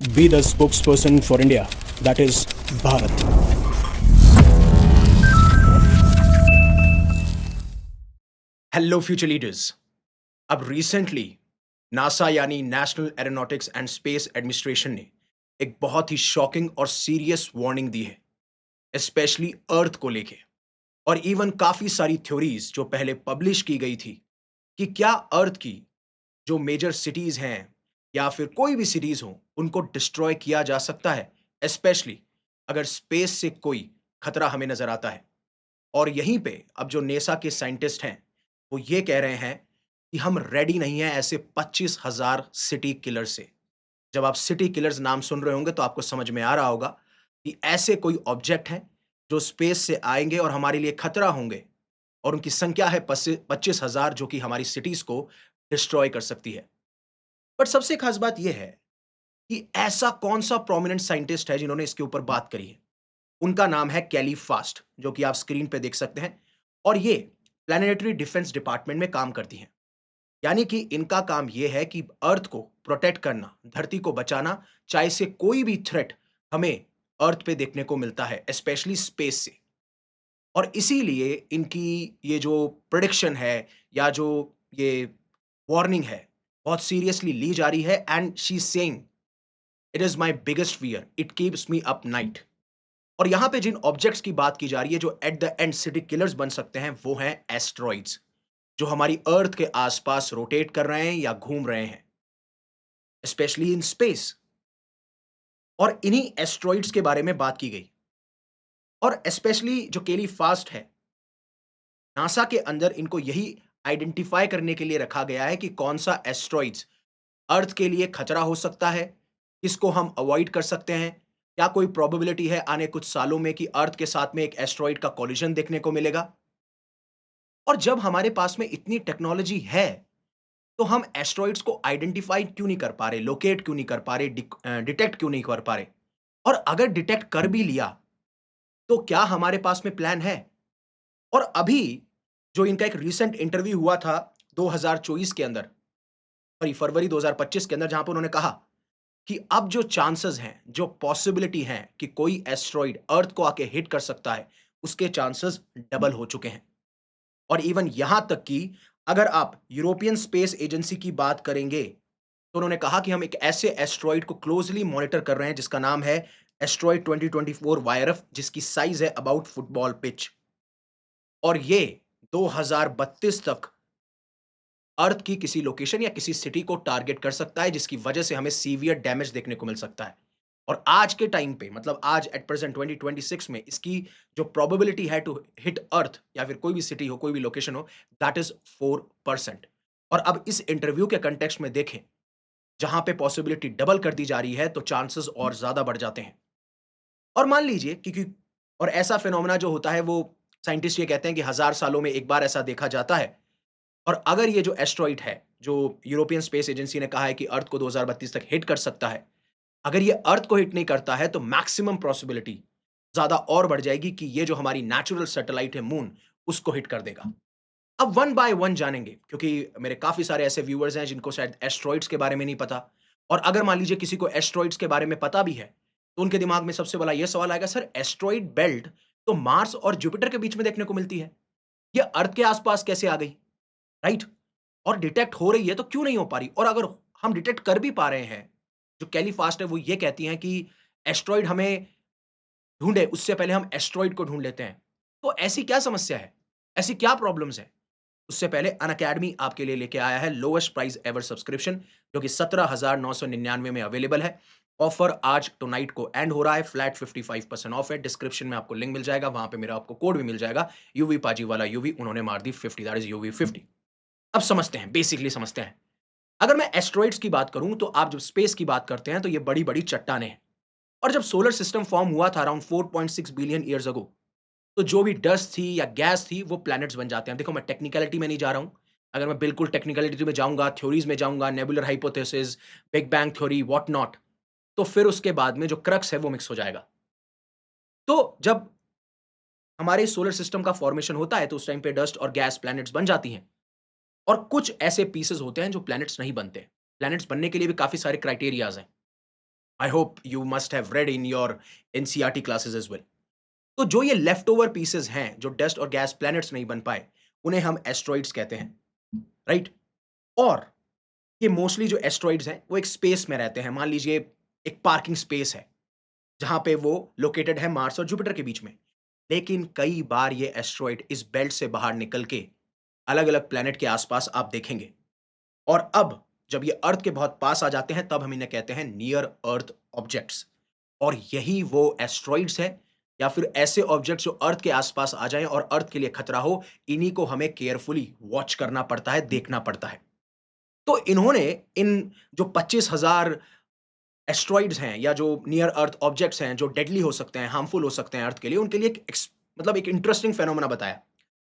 be the spokesperson for India, that is Bharat. Hello future leaders. अब recently NASA यानी national aeronautics and space administration ने एक बहुत ही shocking और serious warning दी है, स्पेशली अर्थ को लेके। और इवन काफी सारी थ्योरीज जो पहले पब्लिश की गई थी कि क्या अर्थ की जो मेजर सिटीज हैं या फिर कोई भी सिटीज हो उनको डिस्ट्रॉय किया जा सकता है, स्पेशली अगर स्पेस से कोई खतरा हमें नजर आता है। और यहीं पे अब जो नेसा के साइंटिस्ट हैं, वो ये कह रहे हैं कि हम रेडी नहीं हैं ऐसे 25,000 सिटी किलर से। जब आप सिटी किलर्स नाम सुन रहे होंगे तो आपको समझ में आ रहा होगा कि ऐसे कोई ऑब्जेक्ट हैं जो स्पेस से आएंगे और हमारे लिए खतरा होंगे, और उनकी संख्या है 25,000 जो कि हमारी सिटीज को डिस्ट्रॉय कर सकती है। बट सबसे खास बात यह है कि ऐसा कौन सा प्रोमिनेंट साइंटिस्ट है जिन्होंने इसके ऊपर बात करी है। उनका नाम है कैली फास्ट, जो कि आप स्क्रीन पे देख सकते हैं। और ये प्लानिटरी डिफेंस डिपार्टमेंट में काम करती हैं। यानी कि इनका काम ये है कि अर्थ को प्रोटेक्ट करना, धरती को बचाना, चाहे से कोई भी थ्रेट हमें अर्थ पे देखने को मिलता है, स्पेशली स्पेस से। और इसीलिए इनकी ये जो प्रेडिक्शन है या जो ये वार्निंग है, बहुत सीरियसली ली जा रही है। And she is saying it is my biggest fear, it keeps me up night. और यहां पे जिन ऑब्जेक्ट्स की बात की जा रही है जो at the end city killers बन सकते हैं, वो हैं एस्ट्रॉइड्स, जो हमारी अर्थ के आसपास रोटेट कर रहे हैं या घूम रहे हैं, स्पेशली इन स्पेस। और इन्हीं एस्ट्रॉइड्स के बारे में बात की गई। और स्पेशली जो केली फास्ट है, नासा के अंदर इनको यही आइडेंटिफाई करने के लिए रखा गया है कि कौन सा एस्ट्रॉइड्स अर्थ के लिए खतरा हो सकता है, किसको हम अवॉइड कर सकते हैं, क्या कोई प्रोबेबिलिटी है आने कुछ सालों में कि अर्थ के साथ में एक एस्ट्रॉइड का कोलिजन देखने को मिलेगा। और जब हमारे पास में इतनी टेक्नोलॉजी है, तो हम एस्ट्रॉइड्स को आइडेंटिफाई क्यों नहीं कर पा रहे, लोकेट क्यों नहीं कर पा रहे, डिटेक्ट क्यों नहीं कर पा रहे? और अगर डिटेक्ट कर भी लिया, तो क्या हमारे पास में प्लान है? और अभी जो इनका एक रीसेंट इंटरव्यू हुआ था 2024 के अंदर, सॉरी फरवरी 2025 के अंदर, जहां पर उन्होंने कहा कि अब जो चांसेस हैं, जो पॉसिबिलिटी है कि कोई एस्ट्रॉइड अर्थ को आके हिट कर सकता है, उसके चांसेस डबल हो चुके हैं। और इवन यहां तक कि अगर आप यूरोपियन स्पेस एजेंसी की बात करेंगे, तो उन्होंने कहा कि हम एक ऐसे एस्ट्रॉइड को क्लोजली मॉनिटर कर रहे हैं जिसका नाम है एस्ट्रॉइड 2024 वायरफ, जिसकी साइज है अबाउट फुटबॉल पिच। और ये 2032 तक अर्थ की किसी लोकेशन या किसी सिटी को टारगेट कर सकता है, जिसकी वजह से हमें सीवियर डैमेज देखने को मिल सकता है। और आज के टाइम पे, मतलब आज एट प्रेजेंट 2026 में, इसकी जो प्रोबेबिलिटी है टू हिट अर्थ या फिर कोई भी सिटी हो, कोई भी लोकेशन हो, दैट इज 4%। और अब इस इंटरव्यू के कंटेक्स्ट में देखें, जहां पे पॉसिबिलिटी डबल कर दी जा रही है, तो चांसेस और ज्यादा बढ़ जाते हैं। और मान लीजिए क्योंकि और ऐसा फिनोमेना जो होता है, वो साइंटिस्ट ये कहते हैं कि 1000 सालों में एक बार ऐसा देखा जाता है। और अगर ये जो एस्ट्रॉइड है, जो यूरोपियन स्पेस एजेंसी ने कहा है कि अर्थ को 2032 तक हिट कर सकता है, अगर ये अर्थ को हिट नहीं करता है, तो मैक्सिमम पॉसिबिलिटी ज्यादा और बढ़ जाएगी कि ये जो हमारी नेचुरल सैटेलाइट है मून, उसको हिट कर देगा। अब वन बाय वन जानेंगे, क्योंकि मेरे काफी सारे ऐसे व्यूअर्स हैं जिनको शायद एस्ट्रॉइड्स के बारे में नहीं पता। और अगर मान लीजिए किसी को एस्ट्रॉइड्स के बारे में पता भी है, तो उनके दिमाग में सबसे बड़ा ये सवाल आएगा, सर एस्ट्रॉइड बेल्ट तो मार्स और जुपिटर के बीच में देखने को मिलती है, ये अर्थ के आसपास कैसे आ गई? राइट? और डिटेक्ट हो रही है तो क्यों नहीं हो पा रही? और अगर हम डिटेक्ट कर भी पा रहे हैं, जो कैली फास्ट है वो ये कहती हैं कि एस्ट्रॉइड हमें ढूंढे उससे पहले हम एस्ट्रॉइड को ढूंढ लेते हैं। तो ऐसी क्या समस्या है, ऐसी क्या प्रॉब्लम्स है? उससे पहले अनअकैडमी आपके लिए लेके आया है लोएस्ट प्राइस एवर सब्सक्रिप्शन, जो कि 17,999 में अवेलेबल है। ऑफर आज टू नाइट को एंड हो रहा है, फ्लैट 55% ऑफ है। डिस्क्रिप्शन में आपको लिंक मिल जाएगा, वहां पे मेरा आपको कोड भी मिल जाएगा, यूवी पाजी वाला यूवी, उन्होंने मार दी 50, दैट इज यूवी 50। अब समझते हैं, बेसिकली समझते हैं। अगर मैं एस्ट्रॉइड्स की बात करूं, तो आप जब स्पेस की बात करते हैं तो ये बड़ी बड़ी चट्टाने हैं। और जब सोलर सिस्टम फॉर्म हुआ था अराउंड 4.6 बिलियन ईयर्स अगो, तो जो भी डस्ट थी या गैस थी, वो प्लैनेट्स बन जाते हैं। देखो, मैं टेक्निकलिटी में नहीं जा रहा हूं। अगर मैं बिल्कुल टेक्निकलिटी में जाऊंगा, थ्योरीज में जाऊंगा, nebular hypothesis, big bang theory, what not, तो फिर उसके बाद में जो क्रक्स है वो मिक्स हो जाएगा। तो जब हमारे सोलर सिस्टम का फॉर्मेशन होता है, तो उस टाइम पे डस्ट और गैस प्लैनेट्स बन जाती हैं। और कुछ ऐसे पीसेस होते हैं जो प्लैनेट्स नहीं बनते। प्लैनेट्स बनने के लिए भी काफी सारे क्राइटेरियाज हैं। I hope you must have read in your NCERT classes as well. तो जो ये लेफ्ट ओवर पीसेस हैं, जो डस्ट और गैस प्लैनेट्स नहीं बन पाए, उन्हें हम एस्ट्रॉइड्स कहते हैं, राइट? और ये मोस्टली जो एस्ट्रॉइड्स हैं, वो एक स्पेस में रहते हैं। मान लीजिए एक पार्किंग स्पेस है, जहाँ पे वो लोकेटेड है मार्स और जुपिटर के बीच में। लेकिन कई बार ये एस्ट्रॉइड इस बेल्ट से बाहर निकल के अलग-अलग प्लैनेट के आसपास आप देखेंगे। और अब जब ये अर्थ के बहुत पास आ जाते हैं, तब हम इन्हें कहते हैं नियर अर्थ ऑब्जेक्ट्स। और यही वो एस्ट्रॉइड्स हैं या फिर ऐसे ऑब्जेक्ट्स जो अर्थ के आसपास आ जाएँ और अर्थ के लिए खतरा हो, इन्हीं को हमें केयरफुली वॉच करना पड़ता है, देखना पड़ता है। तो इन्होंने इन जो 25,000 एस्ट्रॉइड्स हैं या जो नियर अर्थ ऑब्जेक्ट्स हैं, जो डेडली हो सकते हैं, हार्मफुल हो सकते हैं अर्थ के लिए, उनके लिए एक मतलब एक इंटरेस्टिंग फिनोमेना बताया।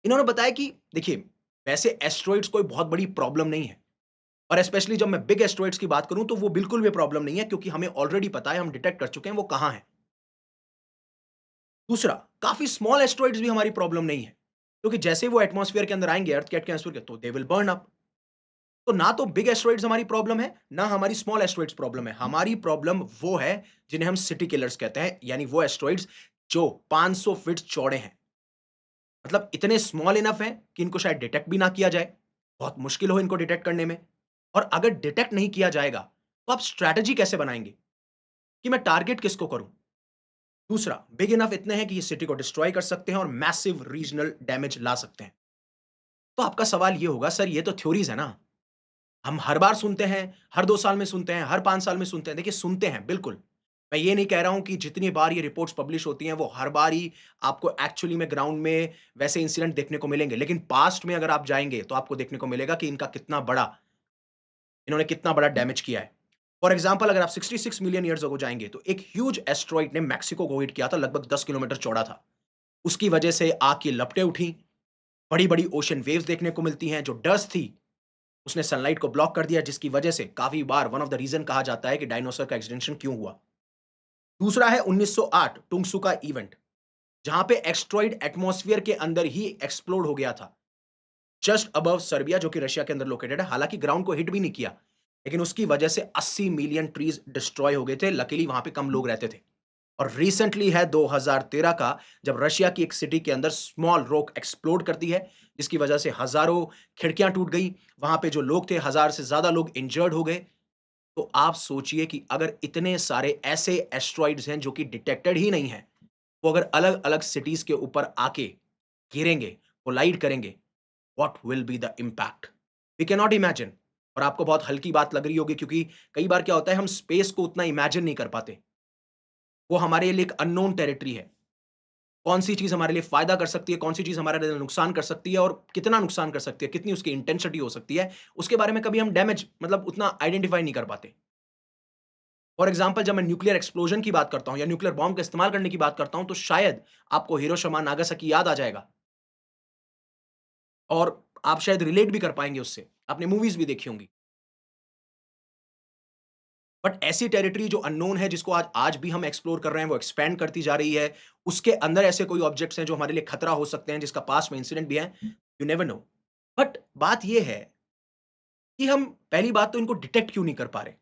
इन्होंने बताया कि देखिए, वैसे एस्ट्रॉइड्स कोई बहुत बड़ी प्रॉब्लम नहीं है और स्पेशली जब मैं बिग एस्ट्रॉइड्स की बात करूँ, तो वो बिल्कुल भी प्रॉब्लम नहीं है क्योंकि हमें ऑलरेडी पता है, हम डिटेक्ट कर चुके हैं वो कहाँ हैं। दूसरा, काफ़ी स्मॉल एस्ट्रॉइड्स भी हमारी प्रॉब्लम नहीं है, क्योंकि जैसे ही वो एटमॉस्फेयर के अंदर आएँगे, अर्थ के एटमॉस्फेयर के, तो दे विल बर्न अप। तो ना तो बिग एस्टेरॉइड्स हमारी प्रॉब्लम है, ना हमारी स्मॉल एस्टेरॉइड्स प्रॉब्लम है। हमारी प्रॉब्लम वो है जिन्हें हम सिटी किलर्स कहते हैं, यानी वो एस्टेरॉइड्स जो 500 फीट चौड़े हैं। मतलब इतने स्मॉल इनफ हैं कि इनको शायद डिटेक्ट भी ना किया जाए। बहुत मुश्किल हो इनको डिटेक्ट करने में। और अगर डिटेक्ट नहीं किया जाएगा, तो आप स्ट्रैटेजी कैसे बनाएँगे कि मैं टारगेट किसको करूँ? दूसरा, बिग इनफ इतने हैं कि ये सिटी को डिस्ट्रॉय कर सकते हैं और मैसिव रीजनल डैमेज ला सकते हैं। तो आपका सवाल ये होगा, सर ये तो थ्योरीज़ है ना? हम हर बार सुनते हैं, हर 2 साल में सुनते हैं, हर 5 साल में सुनते हैं। देखिए, सुनते हैं, बिल्कुल। मैं ये नहीं कह रहा हूँ कि जितनी बार ये रिपोर्ट्स पब्लिश होती हैं, वो हर बार ही आपको एक्चुअली में ग्राउंड में वैसे इंसिडेंट देखने को मिलेंगे। लेकिन पास्ट में अगर आप जाएँगे, तो आपको देखने को मिलेगा कि इन्होंने कितना बड़ा डैमेज किया है। फॉर एग्ज़ाम्पल अगर आप 66 मिलियन ईयर्स अगो जाएँगे, तो एक ह्यूज एस्टेरॉइड ने मेक्सिको को हिट किया था, लगभग 10 किलोमीटर चौड़ा था। उसकी वजह से आग की लपटें उठी, बड़ी-बड़ी ओशन वेव्स देखने को मिलती हैं, जो डस्ट थी उसने सनलाइट को ब्लॉक कर दिया जिसकी वजह से काफ़ी बार वन ऑफ द रीज़न कहा जाता है कि डायनासोर का एक्सटिंक्शन क्यों हुआ। दूसरा है 1908 टुंगसुका इवेंट, जहाँ पे एस्टेरॉइड एटमॉस्फियर के अंदर ही एक्सप्लोड हो गया था। जस्ट अबव सर्बिया जो कि रशिया के अंदर लोकेटेड है, हालाँकि ग्राउंड को हिट भी नहीं किया, लेकिन उसकी वजह से 80 मिलियन ट्रीज़ डिस्ट्रॉय हो गए थे। लकीली वहाँ पे कम लोग रहते थे। और रिसेंटली है 2013 का, जब रशिया की एक सिटी के अंदर स्मॉल रॉक एक्सप्लोड करती है, जिसकी वजह से हज़ारों खिड़कियाँ टूट गई। वहाँ पे जो लोग थे, 1000 से ज़्यादा लोग इंजर्ड हो गए। तो आप सोचिए कि अगर इतने सारे ऐसे एस्टेरॉइड्स हैं जो कि डिटेक्टेड ही नहीं हैं, वो अगर अलग-अलग सिटीज़ के ऊपर आके गिरेंगे, कोलाइड करेंगे, what will be the impact? We can not imagine. और आपको बहुत हल्की बात लग रही होगी क्योंकि कई बार क्या होता है, हम स्पेस को उतना इमेजिन नहीं कर पाते। वो हमारे लिए एक अननोन टेरिटरी है। कौन-सी चीज़ हमारे लिए फ़ायदा कर सकती है, कौन-सी चीज़ हमारे लिए नुकसान कर सकती है और कितना नुकसान कर सकती है, कितनी उसकी इंटेंसिटी हो सकती है, उसके बारे में कभी हम डैमेज मतलब उतना आइडेंटिफ़ाई नहीं कर पाते। फॉर एग्ज़ाम्पल जब मैं न्यूक्लियर एक्सप्लोजन की बात करता हूँ या न्यूक्लियर बॉम्ब का इस्तेमाल करने की बात करता हूँ, तो शायद आपको हिरोशिमा, नागासाकी याद आ जाएगा और आप शायद रिलेट भी कर पाएँगे उससे। आपने मूवीज़ भी देखी होंगी। बट ऐसी टेरिटरी जो अननोन है, जिसको आज आज भी हम एक्सप्लोर कर रहे हैं, वो एक्सपैंड करती जा रही है। उसके अंदर ऐसे कोई ऑब्जेक्ट्स हैं जो हमारे लिए खतरा हो सकते हैं, जिसका पास्ट में इंसिडेंट भी है, यू नेवर नो। बट बात ये है कि हम पहली बात तो इनको डिटेक्ट क्यों नहीं कर पा रहे?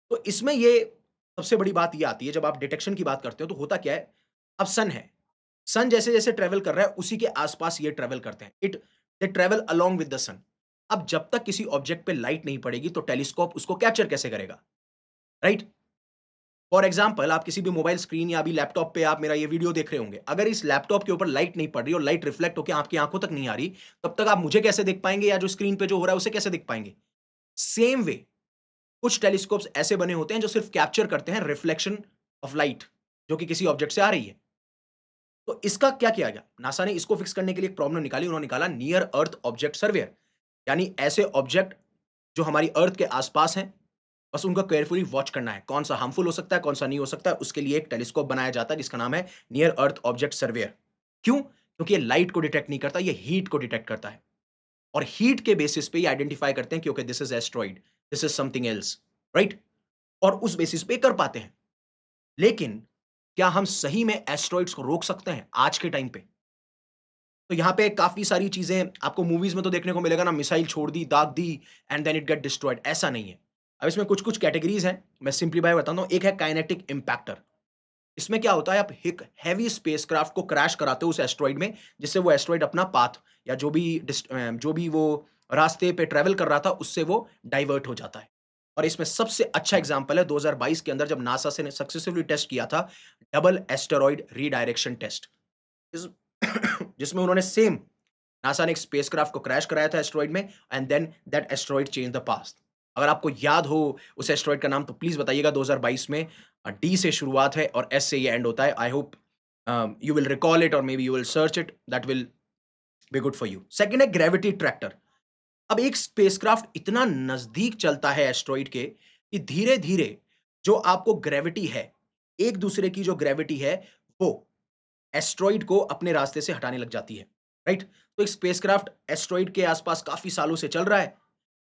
तो इसमें ये सबसे बड़ी बात ये आती है, जब आप डिटेक्शन की बात करते हो, तो होता क्या है, अब सन है। सन जैसे-जैसे ट्रैवल कर रहा है, उसी के आस-पास ये ट्रैवल करते हैं। They travel along with the sun. अब जब तक किसी ऑब्जेक्ट पे लाइट नहीं पड़ेगी, तो टेलीस्कोप उसको कैप्चर कैसे करेगा, राइट? फॉर एग्जाम्पल आप किसी भी मोबाइल स्क्रीन या अभी लैपटॉप पे आप मेरा ये वीडियो देख रहे होंगे। अगर इस लैपटॉप के ऊपर लाइट नहीं पड़ रही और लाइट रिफ्लेक्ट होकर आपकी आंखों तक नहीं आ रही, तब तक आप मुझे कैसे देख पाएंगे या जो स्क्रीन पे जो हो रहा है उसे कैसे देख पाएंगे? सेम वे कुछ टेलीस्कोप्स ऐसे बने होते हैं जो सिर्फ कैप्चर करते हैं रिफ्लेक्शन ऑफ लाइट जो कि किसी ऑब्जेक्ट से आ रही है। तो इसका क्या किया गया? नासा ने इसको फिक्स करने के लिए एक प्रॉब्लम निकाली। उन्होंने निकाला नियर अर्थ ऑब्जेक्ट सर्वेयर, यानी ऐसे ऑब्जेक्ट जो हमारी अर्थ के आसपास हैं, बस उनको केयरफुली वॉच करना है। कौन-सा हार्मफुल हो सकता है, कौन-सा नहीं हो सकता है, उसके लिए एक टेलीस्कोप बनाया जाता है जिसका नाम है नियर अर्थ ऑब्जेक्ट सर्वेयर। क्यों? क्योंकि ये लाइट को डिटेक्ट नहीं करता, ये हीट को डिटेक्ट करता है और हीट के बेसिस पे ये आइडेंटिफाई करते हैं कि okay this is asteroid, this is something else, right? और उस बेसिस पे कर पाते हैं। लेकिन क्या हम सही में एस्टेरॉइड्स को रोक सकते हैं आज के टाइम पे? तो यहाँ पे काफ़ी सारी चीज़ें आपको मूवीज़ में तो देखने को मिलेगा ना, मिसाइल छोड़ दी, दाग दी and then it get destroyed, ऐसा नहीं है। अब इसमें कुछ-कुछ कैटेगरीज़ हैं, मैं सिम्प्लीफाई बताता हूँ। एक है काइनेटिक इम्पैक्टर। इसमें क्या होता है, आप एक हेवी स्पेसक्राफ्ट को क्रैश कराते हो उस एस्टेरॉइड में, जिससे वो एस्टेरॉइड अपना पाथ या जो भी वो रास्ते पे ट्रैवल कर रहा था, उससे वो डाइवर्ट हो जाता है। और इसमें सबसे अच्छा एग्ज़ाम्पल है 2022 के अंदर जब नासा से ने सक्सेसफुली टेस्ट किया था, डबल एस्टेरॉइड रीडायरेक्शन टेस्ट। इस जिसमें उन्होंने सेम नासा ने एक स्पेसक्राफ्ट को क्रैश कराया था एस्टेरॉइड में and then that asteroid changed the path. अगर आपको याद हो उस एस्टेरॉइड का नाम तो प्लीज़ बताइएगा। 2022 में डी से शुरुआत है और एस से ये एंड होता है। I hope you will recall it और maybe you will search it, that will be good for you. Second है ग्रेविटी ट्रैक्टर। अब एक स्पेसक्राफ्ट इतना नज़दीक चलता है एस्टेरॉइड के कि धीरे-धीरे जो आपको ग्रेविटी है, एक दूसरे की जो ग्रेविटी है, वो एस्टेरॉइड को अपने रास्ते से हटाने लग जाती है, राइट? तो एक स्पेसक्राफ्ट एस्टेरॉइड के आसपास काफ़ी सालों से चल रहा है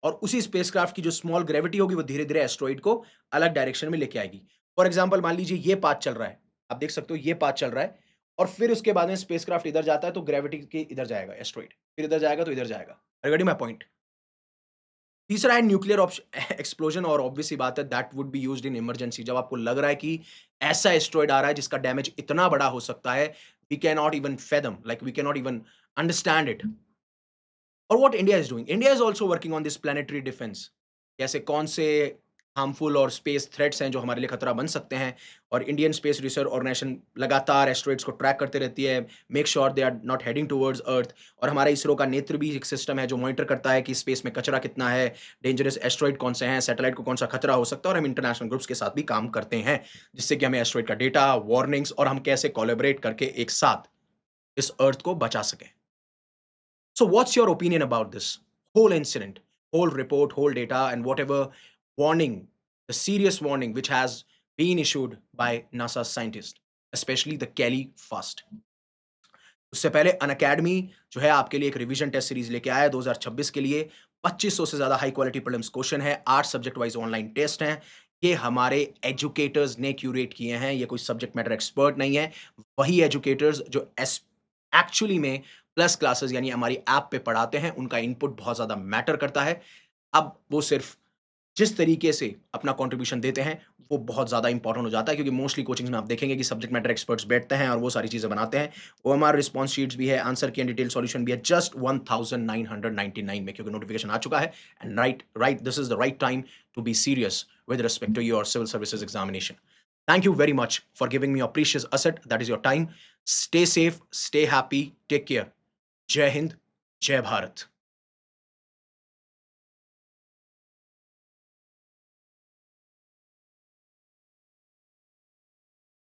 और उसी स्पेसक्राफ्ट की जो स्मॉल ग्रेविटी होगी, वो धीरे-धीरे एस्टेरॉइड को अलग डायरेक्शन में लेके आएगी। फॉर एग्ज़ाम्पल मान लीजिए ये पाथ चल रहा है, आप देख सकते हो ये पाथ चल रहा है और फिर उसके बाद में स्पेसक्राफ्ट इधर जाता है तो ग्रेविटी के इधर जाएगा एस्टेरॉइड, फिर इधर जाएगा तो इधर जाएगा। Are you getting my point? तीसरा है न्यूक्लियर एक्सप्लोजन और ऑब्वियस सी बात है that would be used in emergency. जब आपको लग रहा है कि ऐसा एस्टेरॉइड आ रहा है जिसका डैमेज इतना बड़ा हो सकता है, we can not even fathom, like we can not even understand it. और what India is doing, India is also working on this planetary defence. कैसे कौन से हार्मफुल और स्पेस थ्रेट्स हैं जो हमारे लिए खतरा बन सकते हैं, और इंडियन स्पेस रिसर्च ऑर्गेनाइजेशन लगातार एस्टेरॉइड्स को ट्रैक करते रहती है, make sure they are not heading towards Earth. और हमारा इसरो का नेत्र भी एक सिस्टम है जो मॉनिटर करता है कि स्पेस में कचरा कितना है, डेंजरस एस्टेरॉइड कौन से हैं, सैटेलाइट को कौन सा खतरा हो सकता है। और हम इंटरनेशनल ग्रुप्स के साथ भी काम करते हैं जिससे कि हमें एस्टेरॉइड का डेटा, वार्निंग्स और हम कैसे कोलैबोरेट करके एक साथ इस अर्थ को बचा सकें। So, what's your opinion about this whole incident, whole report, whole data, and whatever warning, the serious warning which has been issued by NASA scientists, especially the Kelly Fast? उससे पहले अनअकैडमी जो है आपके लिए एक रिवीजन टेस्ट सीरीज लेके आया है 2026 के लिए। 2500 से ज़्यादा हाई क्वालिटी प्रीलिम्स क्वेश्चन है, 8 सब्जेक्ट वाइज ऑनलाइन टेस्ट हैं। ये हमारे एजुकेटर्स ने क्यूरेट किए हैं, ये कोई सब्जेक्ट मैटर एक्सपर्ट नहीं है। वही एजुकेटर्स जो एक्चुअली में प्लस क्लासेस यानी हमारी ऐप पे पढ़ाते हैं, उनका इनपुट बहुत ज़्यादा मैटर करता है। अब वो सिर्फ जिस तरीके से अपना कंट्रीब्यूशन देते हैं, वो बहुत ज़्यादा इंपॉर्टेंट हो जाता है, क्योंकि मोस्टली कोचिंग्स में आप देखेंगे कि सब्जेक्ट मैटर एक्सपर्ट्स बैठते हैं और वो सारी चीज़ें बनाते हैं। ओएमआर रिस्पॉन्स शीट्स भी है, आंसर की एंड डिटेल सॉल्यूशन भी है, जस्ट 1999 में, क्योंकि नोटिफिकेशन आ चुका है। And right right this is the right time to be serious with respect to your civil services examination. Thank you very much for giving me your precious asset, that is your time. Stay safe, stay happy, take care. Jai Hind, Jai Bharat.